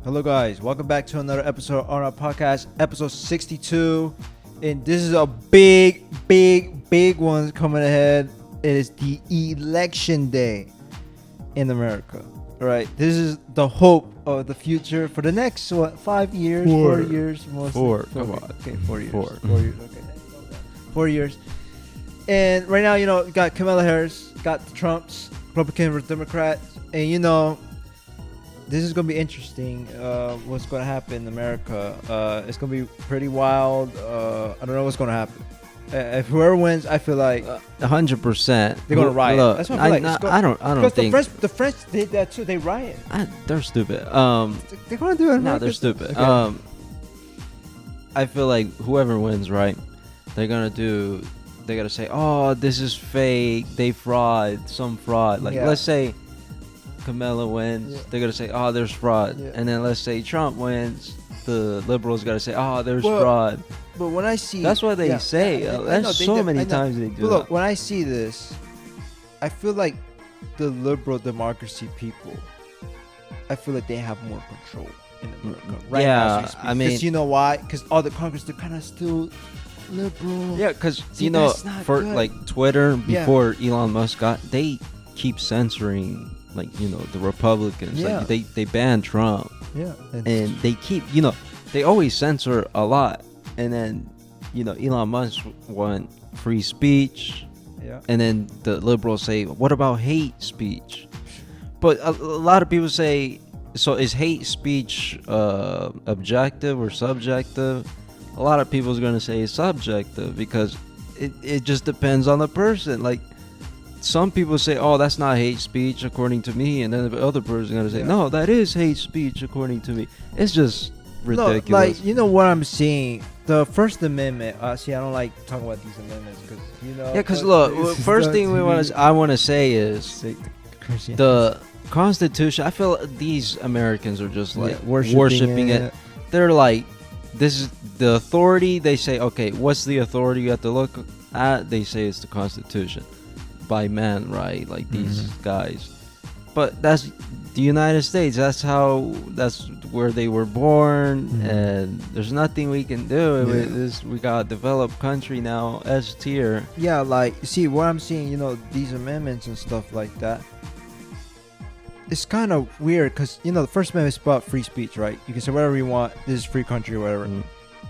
Hello, guys. Welcome back to another episode on our podcast, episode 62. And this is a big one coming ahead. It is the election day in America. All right. This is the hope of the future for the next, 5 years? 4 years? Mostly. Four. Come on. Okay, 4 years. 4. 4 years. Okay. 4 years. And right now, you got Kamala Harris, got the Trumps, Republican versus Democrats. And, this is going to be interesting, what's going to happen in America. It's going to be pretty wild. I don't know what's going to happen. If whoever wins, I feel like 100%. they're going to riot. Look, That's what I feel like. I don't because think the French did that too. They riot. they're stupid. They're going to do it. No, they're stupid. Okay. I feel like whoever wins, right? They're gonna say, "Oh, this is fake. They fraud. Some fraud." Like, Yeah. let's say Kamala wins, Yeah. they're gonna say, "Oh, there's fraud." Yeah. And then let's say Trump wins, the liberals gotta say, "Oh, there's Well, fraud." But when I see, That's what they say. I know, That's they so do- many I know. times they do But look, that. when I see this, I feel like the liberal democracy people, I feel like they have more control in America. Right Yeah, now, as we speak. I mean- 'Cause you know why? Because all the Congress, they're kind of still liberal. Yeah, because See, that's not for good. like Twitter Yeah. before Elon Musk they keep censoring the Republicans. Yeah. Like they ban Trump Yeah. and they keep they always censor a lot. And then Elon Musk want free speech, yeah. and then the liberals say, what about hate speech? But a lot of people say, so is hate speech objective or subjective? A lot of people is going to say it's subjective because it just depends on the person. Like, some people say, oh, that's not hate speech according to me, and then the other person is going to say, Yeah. no, that is hate speech according to me. It's just ridiculous. No, like, what I'm seeing, the First Amendment. See, I don't like talking about these amendments because Yeah, because look, first thing I want to say is the Constitution. I feel these Americans are just like worshiping it. They're like, this is the authority. They say, okay, what's the authority you have to look at? They say it's the Constitution by man, right? Like these guys. But that's the United States. That's where they were born, and there's nothing we can do with this. We got a developed country now, S tier. Yeah, like, see, what I'm seeing, these amendments and stuff like that, it's kind of weird because, the First Amendment is about free speech, right? You can say whatever you want. This is free country or whatever. And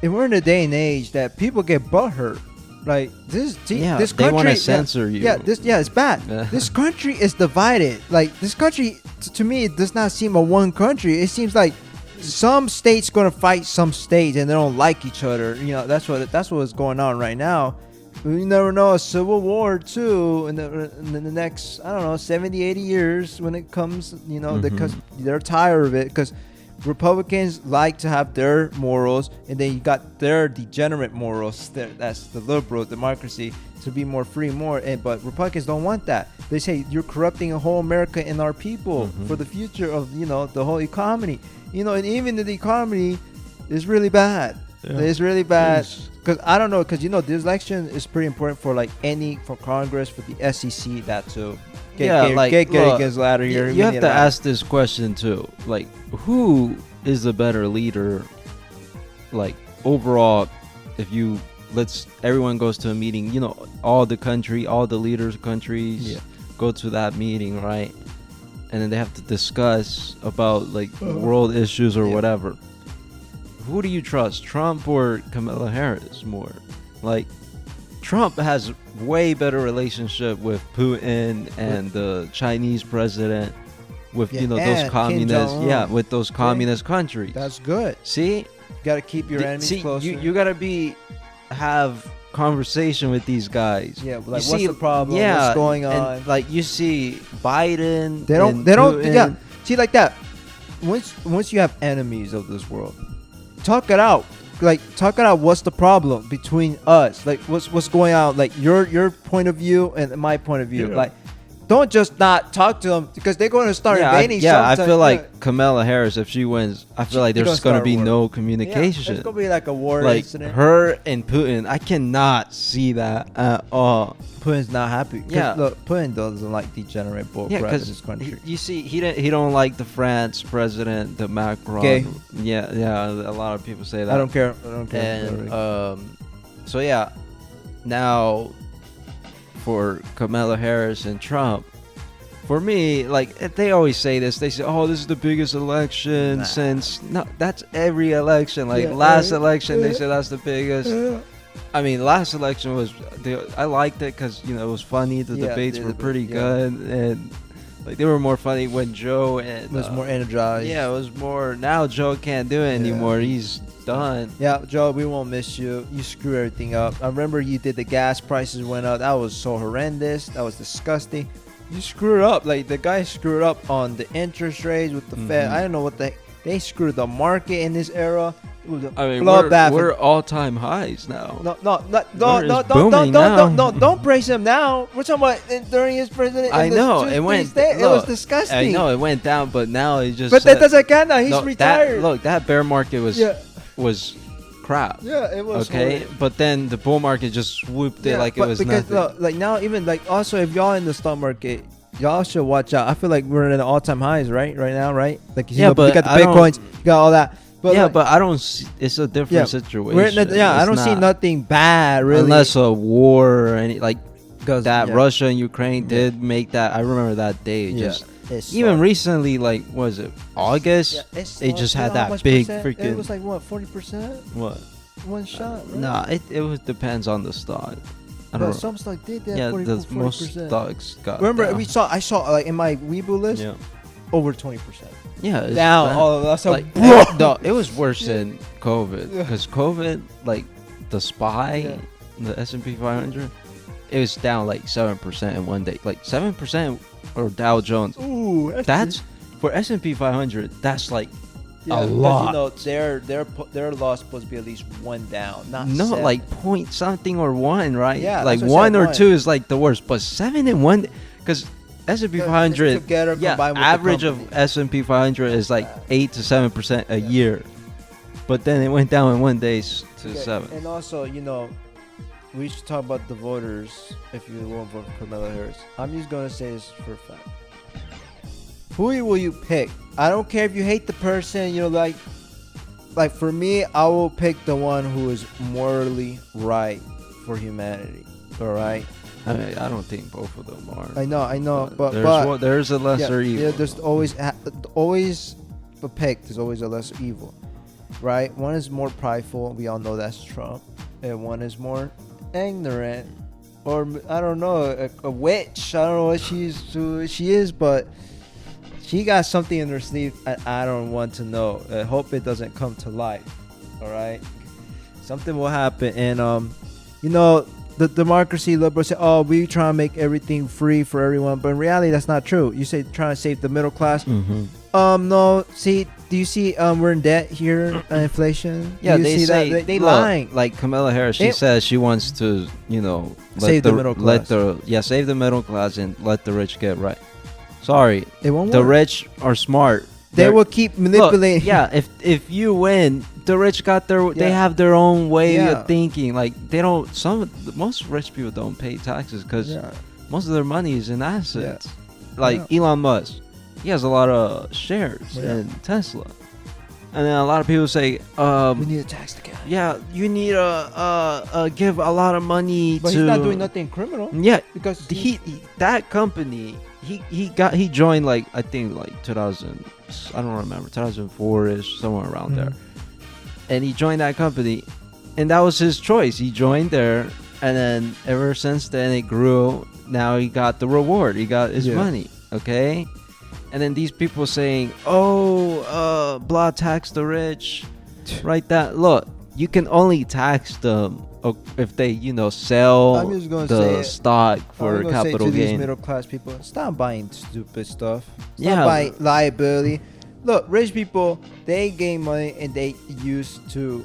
we're in a day and age that people get butthurt. Like, this country, they want to censor you. Yeah, it's bad. This country is divided. Like, this country, to me, it does not seem a one country. It seems like some states going to fight some states and they don't like each other. That's what's going on right now. We never know, a civil war too in the next, I don't know, 70, 80 years when it comes, because they're tired of it. Because Republicans like to have their morals, and then you got their degenerate morals. That's the liberal democracy, to be more free, but Republicans don't want that. They say you're corrupting a whole America and our people for the future of the whole economy. And even the economy is really bad. Yeah. It's really bad. Because I don't know, because this election is pretty important for for Congress, for the SEC, that too. Get against ladder here. You have to ask this question too. Like, who is the better leader? Like, overall, if everyone goes to a meeting, all the leaders of countries go to that meeting, right? And then they have to discuss about world issues or whatever. Who do you trust, Trump or Kamala Harris more? Like, Trump has way better relationship with Putin and the Chinese president, with those communist, with those communist countries. That's good. See, you gotta keep your enemies closer. You gotta have conversation with these guys. Yeah, like, what's the problem? What's going on? And, like, you see Biden. They don't. Putin. Yeah. See, like that. Once you have enemies of this world, talk it out. Like, talk it out. What's the problem between us? Like, what's going on? Like, your point of view and my point of view. Yeah. Like, don't just not talk to them because they're going to start Yeah, invading. I sometime. feel like Kamala Harris, if she wins, I feel like She there's gonna gonna start be a war. no Yeah, communication. it's gonna be like a war Like incident. her and Putin, I cannot see that at all. Putin's not happy. 'Cause Yeah. look, Putin doesn't like degenerate bull Yeah, crap in because this country. you see, he don't like the France president, the Macron. Gay. Yeah. A lot of people say that. I don't care. I don't care. And so yeah, now for Kamala Harris and Trump, for me, like they always say this. They say, "Oh, this is the biggest election Nah. since." No, that's every election. Like Yeah, last right. election, they said that's the biggest. I mean, last election was I liked it because it was funny. The Yeah, debates were pretty yeah. good, and like they were more funny when Joe and It was more energized. yeah, it was more. Now Joe can't do it anymore. He's done. Yeah, Joe, we won't miss you. You screw everything up. I remember you did the gas prices went up. That was so horrendous. That was disgusting. You screwed up. Like the guy screwed up on the interest rates with the Fed. Mhm. I don't know what they screwed the market in this era. It was a I mean, bloodbath. we're all-time highs now. Don't praise him now. We're talking about during his president. I know it went. It was look, disgusting. I know it went down, but now it just. But that doesn't count now. He's no, retired. That bear market was yeah, was crap. yeah, it was Okay, horrible. but then the bull market just swooped it Yeah, like it but was because nothing. look, like now even like also if y'all in the stock market, y'all should watch out. I feel like we're in all-time highs right now, right? Like you Yeah, but got the I don't- bitcoins, you got all that. But yeah, like, but I don't. See, it's a different Yeah, situation. we're in I It's don't see not- nothing bad really. unless a war or any like 'Cause, that. yeah, Russia and Ukraine Yeah. did make that. I remember that day. yeah, Just it's even so- recently, like was it August? yeah, it's they so- just you had know how that much big percent? freaking. It was like what 40% What? one shot. Right? Nah, it was depends on the stock. I But don't. some stock did that. Yeah, 40, the most 40%. stocks got. Remember, down. I saw like in my Weibo list Yeah. over 20%. Yeah, it's Down. bad. Oh, that's like bro. no, it was worse Yeah. than COVID Yeah. because COVID, like the SPY, the S&P 500, it was down like 7% in one day, like 7%, or Dow Jones. Ooh, That's for S&P 500. That's like yeah, a because, lot. You know, their loss supposed to be at least one down, not no, seven. like point something or one, right? Yeah, like that's what I one said, or one. two is like the worst, but 7 in one, because S&P Because 500, it's together yeah, combined with the average of company. S&P 500 is like 8 to 7% a Yeah. year, but then it went down in one day to Okay, 7. And also, we should talk about the voters if you won't vote for Kamala Harris. I'm just gonna say this for a fact. Who will you pick? I don't care if you hate the person. Like for me, I will pick the one who is morally right for humanity. All right. I mean, I don't think both of them are. I know, but there's a lesser evil. yeah, there's always a pick. There's always a lesser evil, right? One is more prideful. We all know that's Trump, and one is more ignorant, or I don't know, a witch. I don't know what who she is, but she got something in her sleeve. I don't want to know. I hope it doesn't come to light. All right, something will happen, and the democracy liberals say, "Oh, we try to make everything free for everyone," but in reality, that's not true. You say trying to save the middle class. Mm-hmm. No. See, do you see? We're in debt here. Inflation. Yeah, Do you they see say that? They look, lying. Like Kamala Harris, she They- says she wants to, Save the middle class. save the middle class and let the rich get right. Sorry, It won't the work. rich are smart. They They're- will keep Look, manipulating. yeah, if you win, the rich got they Yeah. have their own way Yeah. of thinking. Like they don't. Most rich people don't pay taxes because Yeah. most of their money is in assets. Like Elon Musk, he has a lot of shares Yeah. in Tesla, and then a lot of people say, We need a tax the guy. yeah, you need to give a lot of money But to. he's not doing nothing criminal Yeah, because he that company he joined like I think like 2000, I don't remember, 2004ish, somewhere around there, and he joined that company, and that was his choice. He joined there, and then ever since then it grew. Now he got the reward. He got his Yeah. money. Okay, and then these people saying, blah, tax the rich, right? That look, you can only tax them if they sell I'm just gonna say the it. stock for I'm gonna say capital to these gain. middle class people, stop buying stupid stuff. Stop Yeah. buying liability. Look, rich people, they gain money and they used to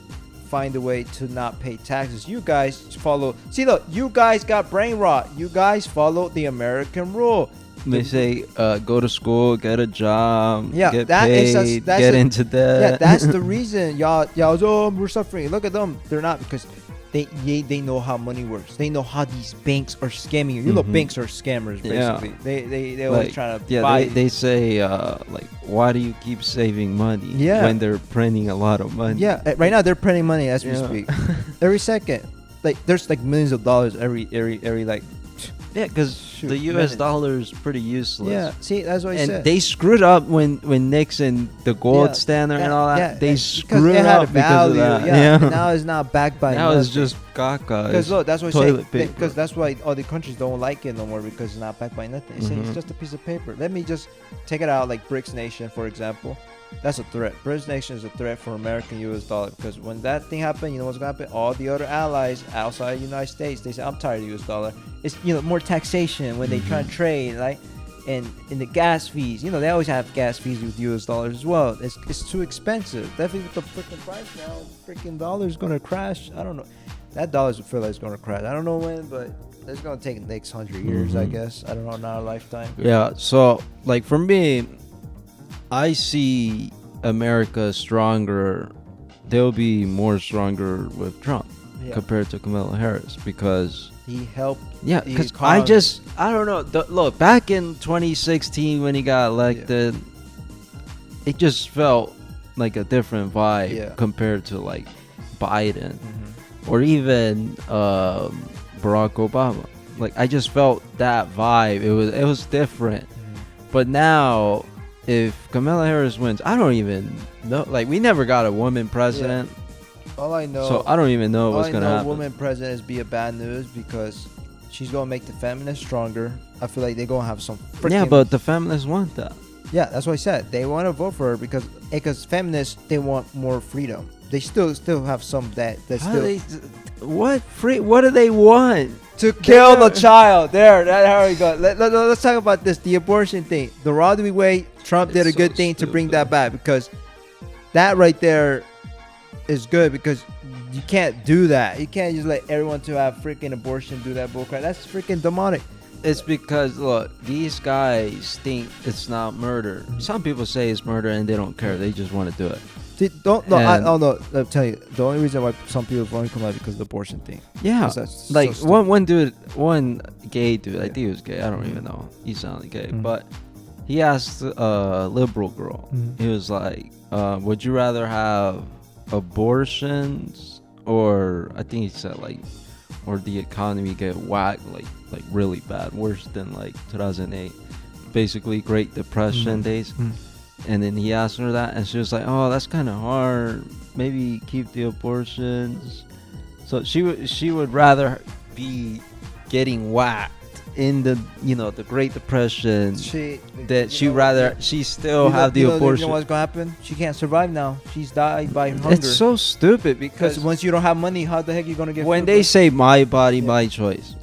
find a way to not pay taxes. You guys follow. See, look, you guys got brain rot. You guys follow the American rule. They say go to school, get a job, Yeah, get that is- paid, that's get a- into debt. Yeah, that's the reason y'all oh, we're suffering. Look at them. They're not, because they know how money works. They know how these banks are scamming you. You know, Mhm. banks are scammers Yeah. basically. They always Like, try to yeah, buy. they say like, why do you keep saving money Yeah. when they're printing a lot of money? Yeah, right now they're printing money as we Yeah. speak. Every second, like there's like millions of dollars every like. Yeah, because Shoot, the U.S. minutes. dollar is pretty useless. Yeah, see, that's what I and said. they screwed up when Nixon, the gold Yeah, standard and all that. yeah, they because screwed it had up because of that. Yeah, and now it's not backed by. now it's nothing. just caca. Because It's look, that's what I toilet say. paper. Because that's why all the countries don't like it no more, because it's not backed by nothing. They say it's Mhm. just a piece of paper. Let me just take it out, like BRICS nation, for example. That's a threat. BRICS nation is a threat for American U.S. dollar, because when that thing happened, you know what's gonna happen? All the other allies outside the United States, they say, "I'm tired of U.S. dollar." It's more taxation when they try to trade, right? And in the gas fees, they always have gas fees with U.S. dollars as well. It's too expensive. Definitely with the freaking price now, freaking dollar's gonna crash. I don't know. That dollar's feel like it's gonna crash. I don't know when, but it's gonna take the next 100 years, I Mhm. guess. I don't know, in our lifetime. Yeah, so like for me, I see America stronger. They'll be more stronger with Trump Yeah. compared to Kamala Harris because He helped. yeah, the because economy. I don't know. Look, back in 2016 when he got elected, it just felt like a different vibe Yeah. compared to like Biden Mhm. or even Barack Obama. Like I just felt that vibe. It was different. But now, if Kamala Harris wins, I don't even know. Like, we never got a woman president, All I know. so I don't even know all what's I gonna know, happen. woman president is be a bad news, because she's gonna make the feminists stronger. I feel like they're gonna have some. Yeah, freaking- but the feminists want that. Yeah, that's what I said. They want to vote for her because feminists, they want more freedom. They still have some that How still they, what free? What do they want? to kill the child. How we go. Let's talk about this. The abortion thing. The Roe v. Wade. Trump did a It's good so thing to bring stupid. that back, because that right there is good, because you can't do that. You can't just let everyone to have freaking abortion do that bullcrap. That's freaking demonic. It's because look, these guys think it's not murder. Some people say it's murder and they don't care. They just want to do it. See, don't no. And- no. I'll tell you. The only reason why some people want to come out because of the abortion thing. Yeah, 'Cause that's so like stupid. one dude, one gay dude. I Yeah. think he was gay. I don't even know. He sounded gay, Mhm. but he asked a liberal girl. Mhm. He was like, "Would you rather have abortions, or I think he said like, or the economy get whacked like really bad, worse than like 2008, basically Great Depression Mhm. days." Mhm. And then he asked her that, and she was like, "Oh, that's kind of hard. Maybe keep the abortions." So she would rather be getting whacked in the the Great Depression that she still have the abortion. You know what's gonna happen? She can't survive now. She's died by hunger. It's so stupid because because once you don't have money, how the heck you gonna get? when food? they say my body, my choice,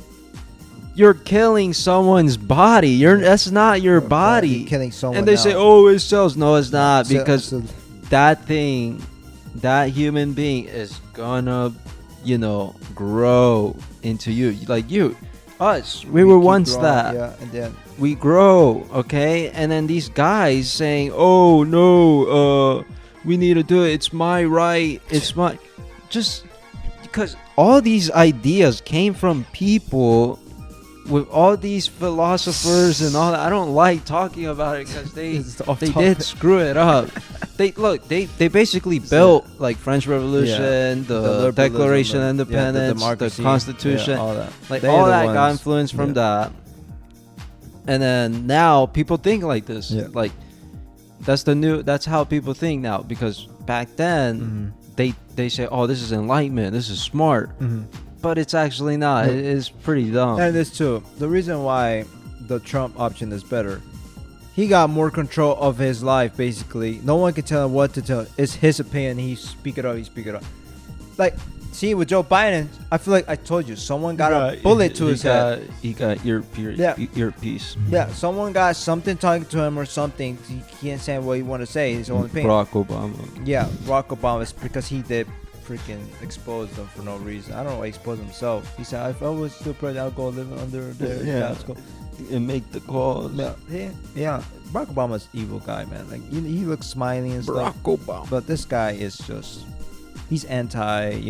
you're killing someone's body. That's not your body. killing someone, And they say, else. "Oh, it sells." No, it's not, So- because so- that thing, that human being is gonna, grow into you. Like us, we were keep once growing, that. Yeah, and then We grow, okay? And then these guys saying, "Oh no, we need to do it. It's my right. It's my," just because all these ideas came from people with all these philosophers and all that. I don't like talking about it because It's off they topic. did screw it up. They basically built like French Revolution, the liberalism, Declaration of the Independence, the democracy, Constitution, yeah, all that. like They all are the that got ones- influenced from yeah. that. And then now people think like this. Yeah. Like that's how people think now, because back then they say, "Oh, this is enlightenment, this is smart," but it's actually not. Yeah. It is pretty dumb. And this too. The reason why the Trump option is better, he got more control of his life. Basically, no one can tell him what to tell. It's his opinion. He speak it up. He speak it up. Like, see, with Joe Biden, I feel like I told you, someone got a bullet to his head. He got earpiece. Yeah, someone got something talking to him or something. He can't say what he want to say. His own opinion. Barack Obama. Yeah, Barack Obama is because he did freaking expose them for no reason. I don't know why he exposed himself. He said, if I was still president, I'll go live under there. Yeah. Let's go. and make the calls. Yeah. Barack Obama's evil guy, man. Like he looks smiley and Barack stuff. Obama. But this guy is just, he's anti,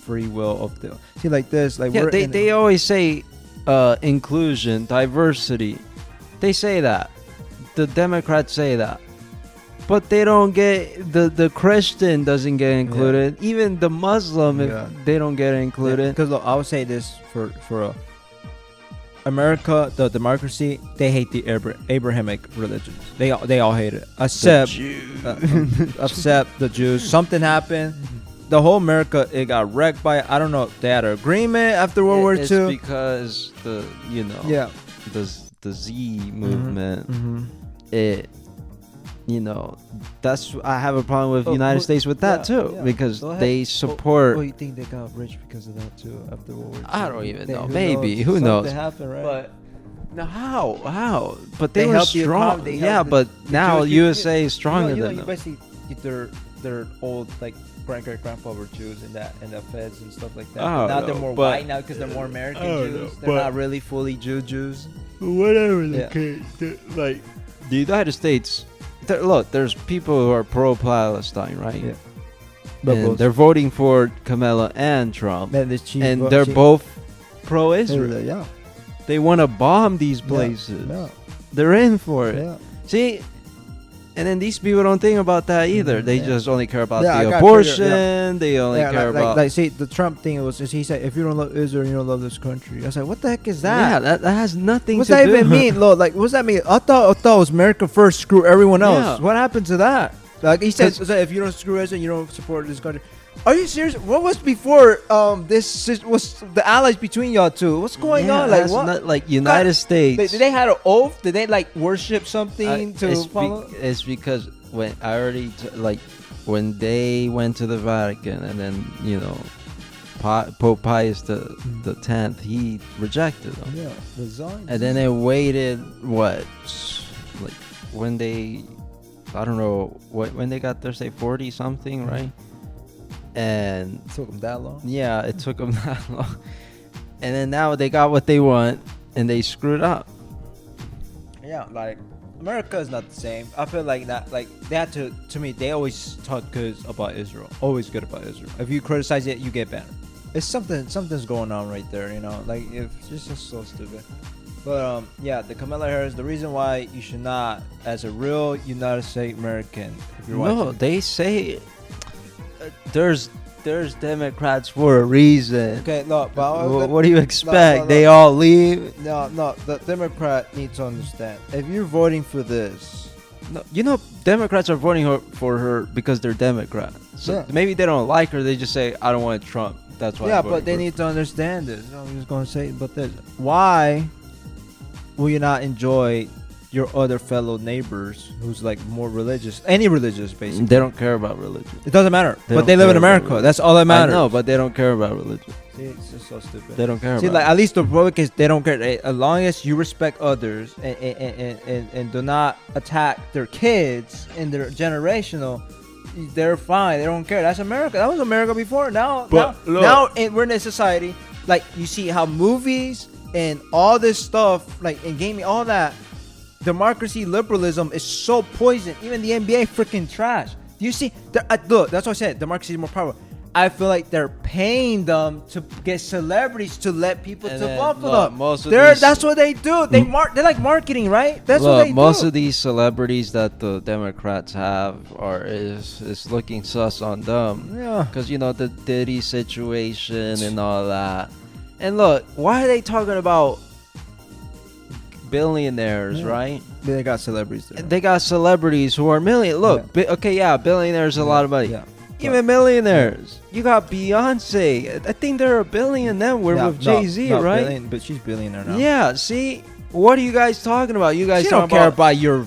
free will of the. See, like this, like Yeah, we're they always say inclusion, diversity. They say that. The Democrats say that. But they don't get the Christian doesn't get included. Even the Muslim, they don't get included. Because look, I would say this for America, the democracy, they hate the Abrahamic religions. They all hate it, except except the Jews. Something happened. The whole America, it got wrecked by, I don't know. They had an agreement after World War II. It's because the the Z movement. It. That's I have a problem with United States with that too, because they support. Oh, you think they got rich because of that too after World War II? I don't even know. Maybe who knows? Something happened, right? But no, how? But they were helped the strong. economy, they Yeah, helped but now Jews. USA is stronger you than them. basically their old like grandpa were Jews and the feds and stuff like that. Oh, Now they're no, more but- white now because they're more American Oh, Jews. no, They're but- not really fully Jews. Whatever the case, like the United States. Look, there's people who are pro-Palestine, right? Yeah. And they're voting for Kamala and Trump, Man, this cheap, and they're both pro-Israel. Yeah. They want to bomb these places. Yeah. They're in for it. Yeah. See, and then these people don't think about that either. They just only care about Yeah, I the gotta abortion. figure, They only care about. like see the Trump thing was he said if you don't love Israel you don't love this country. I was like, what the heck is that? Yeah, that has nothing What's to that do. even mean? Look, like what's that mean? I thought it was America first, screw everyone else. Yeah. What happened to that? Like he said, if you don't screw Israel, you don't support this country. Are you serious? What was before was the allies between y'all two? What's going on? Like that's what? not- like United States. Did they had an oath? Did they like worship something to follow? It's because when I already when they went to the Vatican and then Pope Pius the 10th, he rejected them. Yeah, the Zion. And then it waited like when they, I don't know when they got there, say 40 something, right? And It took them that long. yeah, it took them that long. And then now they got what they want and they screwed up. Yeah, like America is not the same. I feel like that, like they had to me, they always talk good about Israel. Always good about Israel. If you criticize it, you get banned. It's something's going on right there, Like it's just so stupid. But yeah, the Kamala Harris. The reason why you should not, as a real United States American, if you're No, watching, they say there's Democrats for a reason. okay, look, but What do you expect? no. They all leave. no, the Democrat needs to understand. If you're voting for this, No, Democrats are voting for her because they're Democrats. So Yeah. maybe they don't like her. They just say, I don't want Trump. That's why. yeah, I'm voting but they for her." need to understand this. I'm just gonna say, but this, why will you not enjoy your other fellow neighbors who's like more religious, any religious basically? They don't care about religion. It doesn't matter. They But don't they live in care about America. religion. That's all that matters. I know, but they don't care about religion. See, it's just so stupid. They don't care See, about like at least the Republicans, they don't care. As long as you respect others and do not attack their kids and their generational, they're fine. They don't care. That's America. That was America before. Now we're in a society like you see how movies and all this stuff, like in gaming, all that democracy, liberalism is so poison. Even the NBA freaking trash. Do you see? Look, that's what I said. Democracy is more powerful. I feel like they're paying them to get celebrities to let people And to then, vote for look, them. most of these- That's what they do. They're like marketing, right? That's what Look, they most do. of these celebrities that the Democrats have is looking sus on them. Yeah. Because, the Diddy situation and all that. And look, why are they talking about billionaires, Yeah. right? They got celebrities there. They got celebrities who are million. Look, billionaires a lot of money. Yeah. Even millionaires. You got Beyonce. I think they're a billion then. We're with Jay-Z, right? But she's billionaire now. Yeah, see? What are you guys talking about? You guys She don't talking care about... about your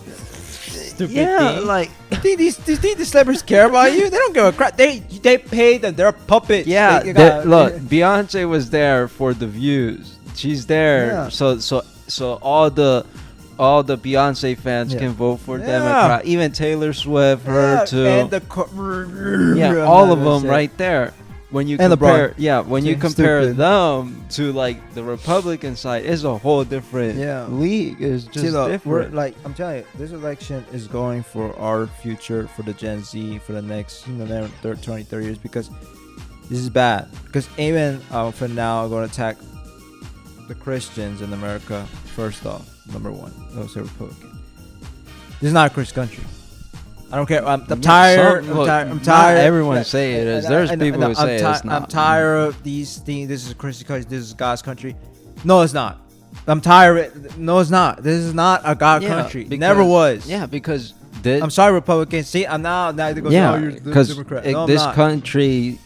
stupid Yeah, thing. like... You think these celebrities care about you? They don't give a crap. They pay them. They're puppets. Yeah, They got- look, Beyonce was there for the views. She's there, Yeah. so all the Beyonce fans Yeah. can vote for Yeah. Democrat. Even Taylor Swift, her Yeah, too. and the Yeah, all of them right there. when you And compare, LeBron. yeah, when you See, compare stupid. them to like the Republican side, it's a whole different Yeah. league. It's just See, look, we're different. like I'm telling you, this election is going for our future, for the Gen Z, for the next 20, 30 years, because this is bad. Because even for now, I'm going to attack the Christians in America. First off, number one, those are Republican. This is not a Christian country. I don't care. I'm tired. Look, I'm not tired. everyone say it is. There's I know, people who say I'm it's not. I'm tired of these things. This is a Christian country. This is God's country. No, it's not. I'm tired of it. No, it's not. This is not a God country. because- Never was. Yeah, because I'm sorry, Republicans. See, I'm now they go, yeah, oh, you're the because Democrat. No, I'm this not. country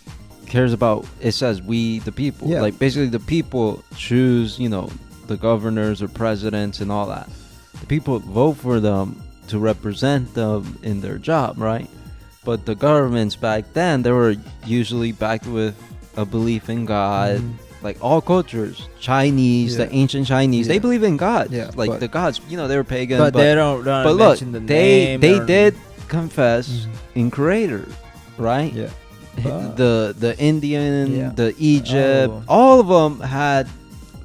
cares about. It says we the people. Yeah. Like basically, the people choose. The governors or presidents and all that. The people vote for them to represent them in their job, right? But the governments back then, they were usually backed with a belief in God. Mhm. Like all cultures, Chinese, Yeah. the ancient Chinese, they Yeah. believe in God. Yeah, Like but- the gods, they were pagan. But they don't. But look, mention the they name, they don't- did confess Mhm. in Creator, right? Yeah. The Indian, Yeah. the Egypt, all of them had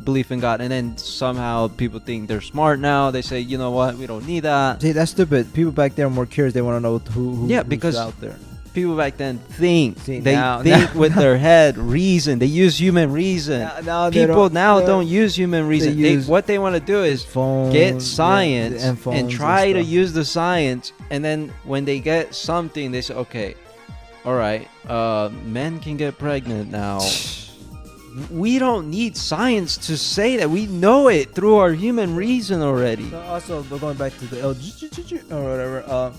belief in God, and then somehow people think they're smart now. They say, you know what, we don't need that. See, that's stupid. People back there are more curious. They want to know who Yeah, who's because out there. People back then think. See, they now- think now- with their head, reason. They use human reason. Now they People don't- now they- don't use human reason. use What they want to do is phones, get science and, phones and try to stuff. use the science, and then when they get something, they say, okay, all right, men can get pregnant now. We don't need science to say that. We know it through our human reason already. So also, going back to the LGBT or whatever,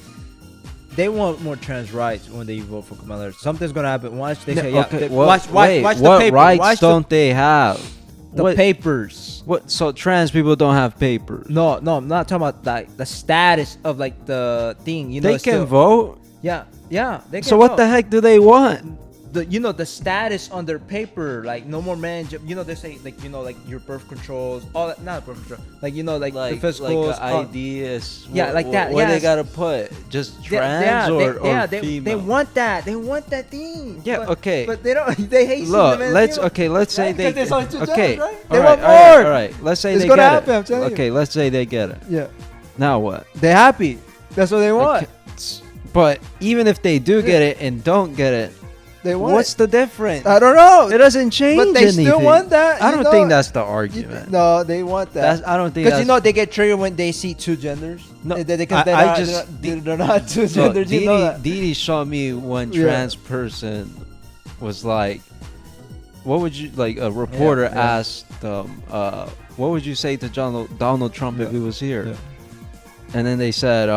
they want more trans rights when they vote for Kamala Harris. Something's gonna happen. Watch, they say, yeah. Okay, they- what, watch the what paper. rights Watch don't they have? the What- papers? What? So trans people don't have papers. No, I'm not talking about like the status of like the thing. They it's can still- vote. Yeah, they can. So what vote. the heck do they want? The status on their paper, like no more man. They say like like your birth controls, all that. Not birth control, like like the physicals. Like the ID is Yeah, like that, What they yes. gotta put? Just trans or female? they want that. They want that thing. Yeah, but, okay. But they don't. They hate. Look, seeing the man let's female. let's say Right? they 'Cause there's only two okay. genders, right? all They right, want all right, more. all right. Let's say It's they gonna get happen, it. I'm telling you. Okay, let's say they get it. Yeah, Now what? they're happy. That's what they want. Okay, but even if they do get it and don't get it, They want. what's the difference? I don't know. It doesn't change But they anything. still want that. I you don't know? think that's the You argument. no, they want that. I don't think Because that's they get triggered when they see two genders. No, They're I not, just- they're not two So genders. You know that. Didi showed me one Yeah. trans person was like, what would you like? A reporter yeah. asked, what would you say to Donald Trump if Yeah. he was here? Yeah. And then they said,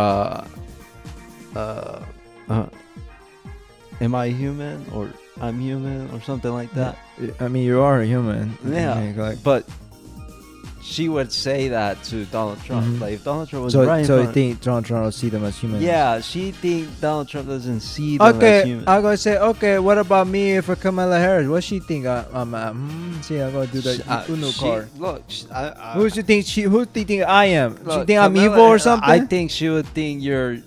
am I human or I'm human or something like that? I mean, you are a human. Yeah. I mean, like, But she would say that to Donald Trump. Mhm. Like if Donald Trump was so right in you front- think Donald Trump will see them as humans? yeah, she think Donald Trump doesn't see them as Okay, human. I'm gonna say, okay, what about me if I Kamala Harris? What she think? See, I'm gonna do the Uno card. Look, Who she think she? Who do you think I am? She look, think I'm Kamala evil or Harris, something? I think she would think you're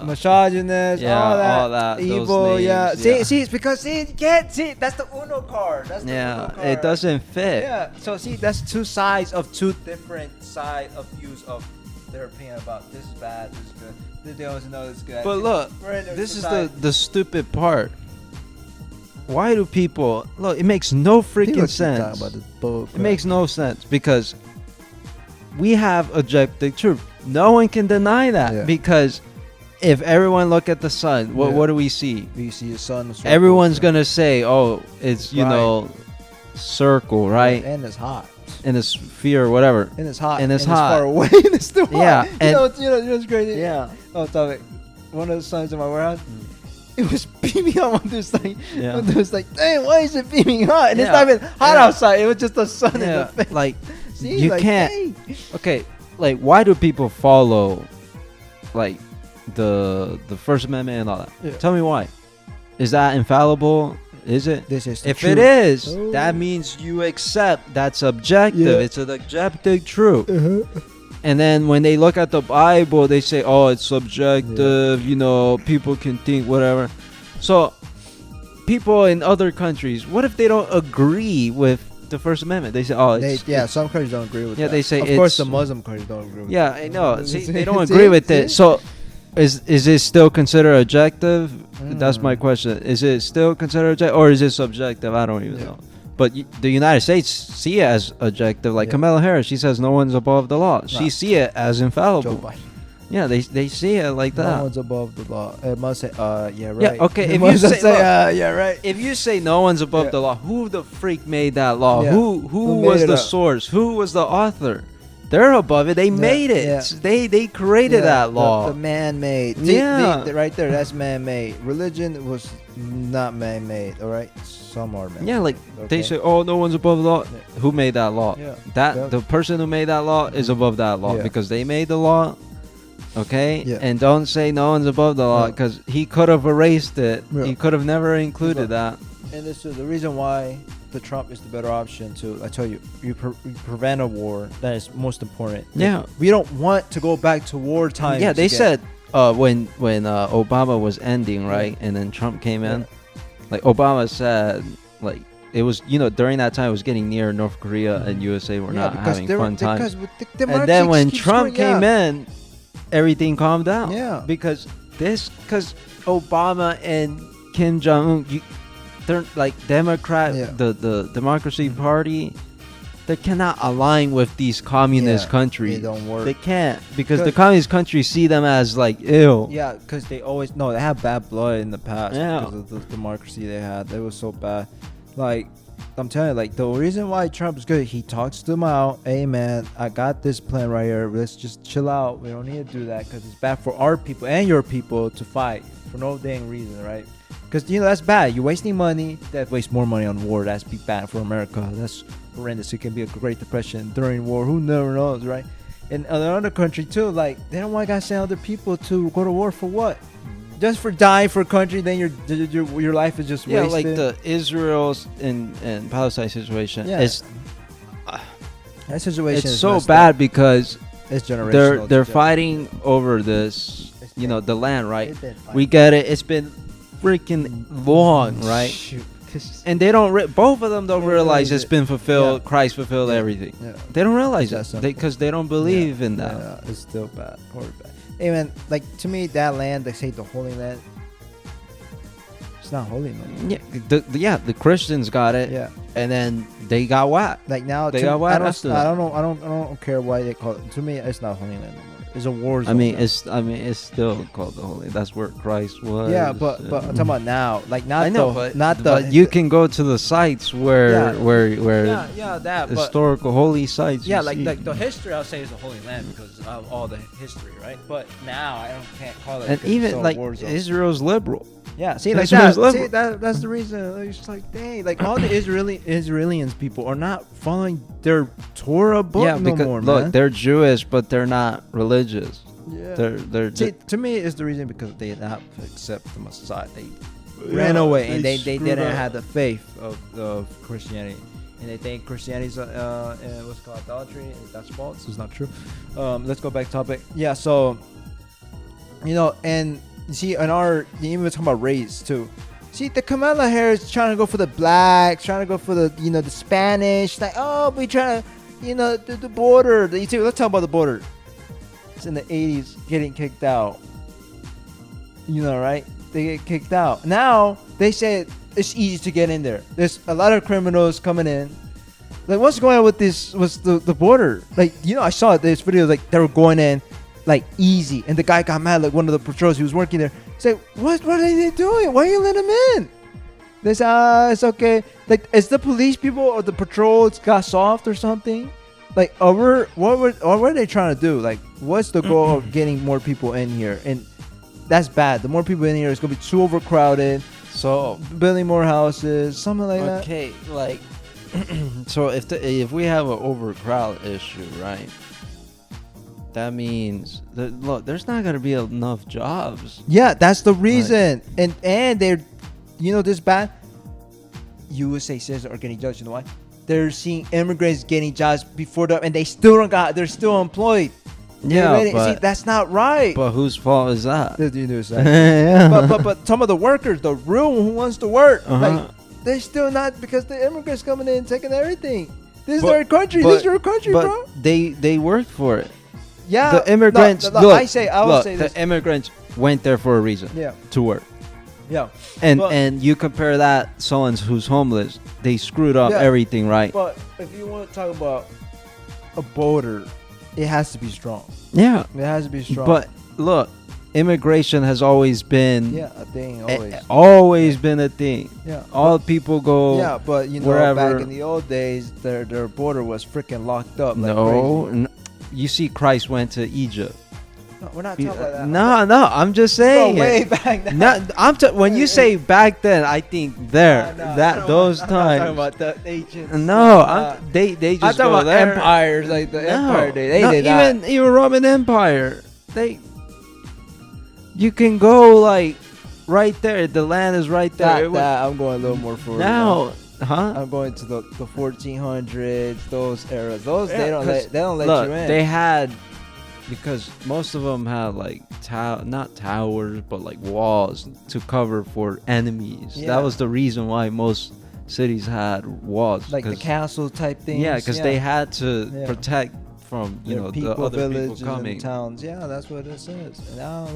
Misogynist, yeah, all that, those evil, yeah. names, yeah. See, it's because see, that's the Uno card. That's the Uno yeah, card. it doesn't fit. Yeah. So see, that's two sides of two different side of views of their opinion about this is bad, this is good. They always know it's good. But look, We're in a this society. is the stupid part. Why do people look? It makes no People freaking keep sense. talking about this bull It makes no sense because we have objective truth. No one can deny that Yeah. because if everyone look at the sun, Yeah. what do we see? You see the sun. Everyone's gonna say, "Oh, it's Right. circle, right?" And it's hot. In a sphere or whatever. And it's hot. And it's hot. far away. And it's still hot. Yeah, You and- know, it's crazy. Yeah. Oh, topic. One of the signs in my warehouse. It was beaming out on this like, Yeah. on this like, dang, why is it beaming hot? And it's Yeah. not even hot Yeah. outside. It was just the sun in the Yeah, face. like See, you like, can't. dang. Okay, like why do people follow like the First Amendment and all that? Yeah. Tell me why. Is that infallible? Is it? This is the If it truth. is, Oh. that means you accept that's objective. Yeah. It's an objective truth. Uh-huh. And then when they look at the Bible, they say, "Oh, it's subjective. People can think whatever." So people in other countries, what if they don't agree with the First Amendment? They say, oh, some countries don't agree with Yeah, that. they say of course, it's- the Muslim countries don't agree with yeah, I know. See, they don't See? agree with it. See? So, is it still considered objective? That's my Mm. question. Is it still considered objective, or is it subjective? I don't even Yeah. know. But the United States see it as objective. Like Yeah. Kamala Harris, she says no one's above the law. She Nah. see it as Joe infallible. Biden. Yeah, they see it like No that. one's above the law. It must say, yeah, right. Yeah, okay, It if you must say- look, yeah, right. If you say no one's above Yeah. the law, who the freak made that law? Yeah. Who Who made was it the up? source? Who was the author? They're above it. They made it. yeah. They created that law. The man-made. Yeah. Right there, that's man-made. Religion was not man-made, all right? Some are man-made. Yeah, like they okay? say, oh, no one's above the law. Yeah. Who made that law? Yeah. That Yeah. the person who made that law is above that law Yeah. because they made the law. Okay, Yeah. and don't say no one's above the law Yeah. because he could have erased it. Yeah. He could have never included Look, that. And this is the reason why the Trump is the better option to, I tell you, you prevent a war. That is most important. Yeah. We don't want to go back to war times. Yeah, they again. said when Obama was ending, right, and then Trump came in, Yeah. like Obama said, like it was during that time it was getting near North Korea and USA were not having fun times. Because with the And then when keeps Trump going, came in, everything calmed down. Yeah. Because Obama and Kim Jong Un, they're like Democrat, Yeah. the Democracy Party. They cannot align with these communist Yeah, countries. they don't work. They can't because the Because- communist countries see them as like ill. Yeah, because they always they have bad blood in the past Yeah. because of the democracy they had. It was so bad. Like I'm telling you, like the reason why Trump's good, he talks to them out. Hey man, I got this plan right here. Let's just chill out. We don't need to do that because it's bad for our people and your people to fight for no dang reason, right? Because that's bad. You're wasting money. That waste more money on war. That's be bad for America. That's horrendous. It can be a Great Depression during war. Who never knows, right? In another country too, like they don't want to send other people to go to war for what? Just for dying for a country, then your life is just Yeah, wasted. like the Israel's and Palestine situation. Yeah. It's that situation. it's is so messed bad up. because It's generational. they're It's fighting over this, It's the land, right? It's been We fighting. get it. It's been freaking long, right? Shoot. 'Cause- And they don't. Both of them don't They realize realize it's it. been fulfilled. Yeah. Christ fulfilled Yeah. everything. Yeah. They don't realize It's that it simple. because they don't believe Yeah. in that. Yeah, it's still bad. Horribly bad. Hey man, like to me, that land, they say the Holy Land, it's not holy no more. Yeah, the Christians got it, Yeah. and then they got whacked. Like now, They to- got whacked after that. I don't care why they call it. To me, it's not Holy Land no more. It's a war zone. I mean, now. it's still called the Holy. That's where Christ was. yeah, but I'm talking about now, like not I know, the, but not the. but you can go to the sites where Yeah. where that. historical holy sites. Yeah, you like see. the history, I'll say is the Holy Land because of all the history, right? But now I can't call it. and 'cause it's even so like war zone. Israel's liberal. Yeah, see, like Israel's that. See, liberal. that's the reason. Like, it's like, dang, like all the Israelis people are not following their Torah book Yeah, no because more, look, man. they're Jewish, but they're not religious. Yeah. They're See, to me, it's the reason because they did not accept the Messiah. They Yeah, ran away and they screwed didn't up. have the faith of Christianity. And they think Christianity's what's called idolatry, and that's false. It's not true. Let's go back to topic. Yeah, so and you see, in our even talking about race too. See, the Kamala Harris trying to go for the blacks, trying to go for the the Spanish. Like, oh, we trying to the border. You see, let's talk about the border. It's in the 80s, getting kicked out. Right? They get kicked out. Now they say it's easy to get in there. There's a lot of criminals coming in. Like, what's going on with this? Was the border? Like, I saw this video. Like, they were going in, like easy, and the guy got mad. Like one of the patrols, he was working there. Say, what are they doing? Why are you letting them in? They say, it's okay. Like, is the police people or the patrols got soft or something? Like, what were they trying to do? Like, what's the goal of getting more people in here? And that's bad. The more people in here, it's gonna be too overcrowded. so Building more houses, something like that. okay. Like, so if we have an overcrowd issue, right? That means look, there's not gonna be enough jobs. Yeah, that's the reason. And they're, this bad. USA citizens are getting judged. You know why? They're seeing immigrants getting jobs before them, and they still don't got. They're still employed. Yeah, see, but that's not right. but whose fault is that? You know, Yeah. but some of the workers, the real one who wants to work, Uh-huh. like they're still not, because the immigrants coming in and taking everything. This is But- their country. but- This is your country, but bro. they worked for it. Yeah, The immigrants. No, look, I will look, say the this. immigrants went there for a reason. Yeah, To work. yeah. And But- and you compare that someone who's homeless, they screwed up Yeah. everything, right? But if you want to talk about a border, it has to be strong. Yeah. It has to be strong. But look, immigration has always been yeah, a thing always, always. been a thing. Yeah. All people go. Yeah, but you know, wherever- back in the old days, their border was freaking locked up. Like No, crazy. you see, Christ went to Egypt. No, we're not talking about that. No, I'm just Go saying. way it. back then. No, when you say back then, I think there, those I'm not talking times. about the ancient. No, stuff. they I'm just talking go about there. empires, like the empire day. They no, did that. even Roman Empire. You can go like right there. The land is right there. It was- I'm going a little more forward. now, huh? I'm going to the 1400s, those eras. Those Yeah, they don't 'cause let Look, you in. they had, because most of them had like not towers, but like walls to cover for enemies. Yeah. That was the reason why most cities had walls. like the 'cause- castle type things. Yeah, because they had to Yeah. protect from Their the people, other villages, people coming. and towns. Yeah, that's what it says. And now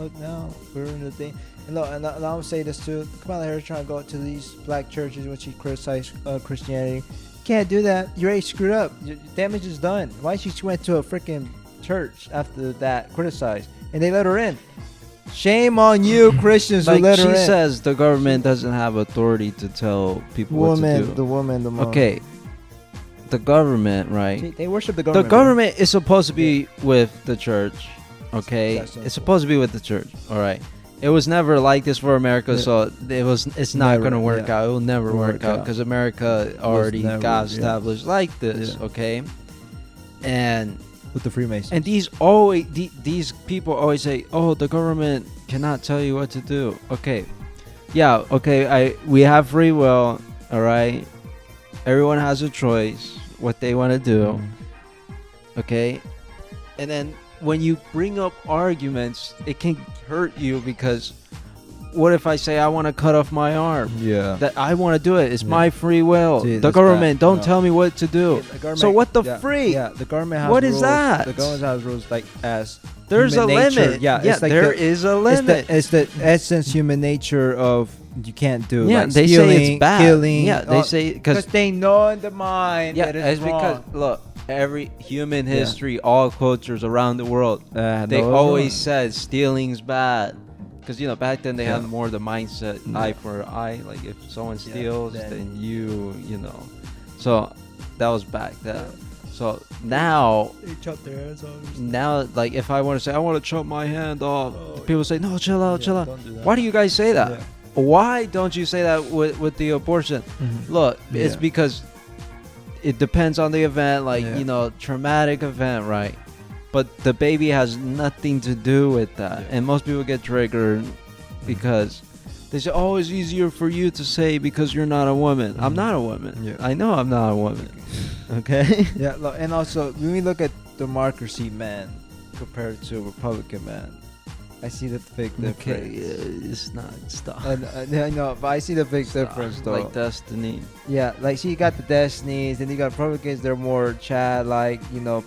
we're in the thing. And look, and I'll say this too. Kamala Harris trying to go to these black churches when she criticized Christianity. Can't do that. You're already screwed up. Your damage is done. Why she went to a freaking church after that criticized, and they let her in. Shame on you, Christians, who Like let she her in. says, the government doesn't have authority to tell people what to do. the woman, the mom. Okay, the government, right? See, they worship the The government. government is supposed to be with the church, okay? That's simple. It's supposed to be with the church, all right? It was never like this for America, Yeah. so it's not Never, going to work yeah. out. It will never It'll work work out out. because America already never, got yeah. established like this, Yeah. okay? And with the Freemasons. and these people always say, "Oh, the government cannot tell you what to do." Okay, yeah, okay. We have free will, all right. Everyone has a choice what they want to do, okay. And then when you bring up arguments, it can hurt you because what if I say I want to cut off my arm? Yeah. That I want to do it. It's Yeah. my free will. See, the that's government bad. don't No. tell me what to do. The government- So what the yeah, freak? Yeah, the government has What is rules. that? The government has rules like as There's a human nature. limit. Yeah, it's like there is a limit. It's the essence human nature of you can't do. Yeah, like they stealing, say it's bad. killing. Yeah, they say because because they know in the mind that it's it's because wrong. look, every human Yeah. history, all cultures around the world, they no, always it's said stealing's bad. Because back then they Yeah. had more the mindset Yeah. eye for eye. Like if someone Yeah, steals, then- then you know. So that was back then. So now They chop their hands off. now like if I want to say I want to chop my hand off, Oh, people say no, chill out, chill out. Don't do that. Why do you guys say that? Yeah. Why don't you say that with the abortion? Look, it's Yeah. because it depends on the event, like Yeah. traumatic event, right? But the baby has nothing to do with that, Yeah. and most people get triggered because they say, "Oh, it's easier for you to say because you're not a woman." I'm not a woman. Yeah. I know I'm not a woman. Okay. Yeah, look, and also when we look at democracy man compared to Republican man, I see the big difference. Okay, it's not stop. I know, but I see the big difference though. Like destiny. Yeah, like see, you got the Destinies, then you got Republicans. They're more Chad, like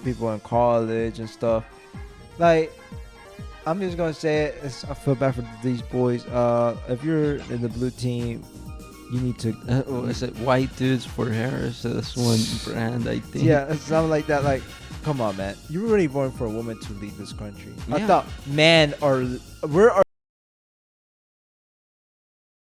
people in college and stuff. Like, I'm just gonna say it. I feel bad for these boys. If you're in the blue team, you need to. Is it White Dudes for Harris? That's one brand, I think. Yeah, something like that. Like, come on, man. You were really born for a woman to lead this country. I Yeah. thought we're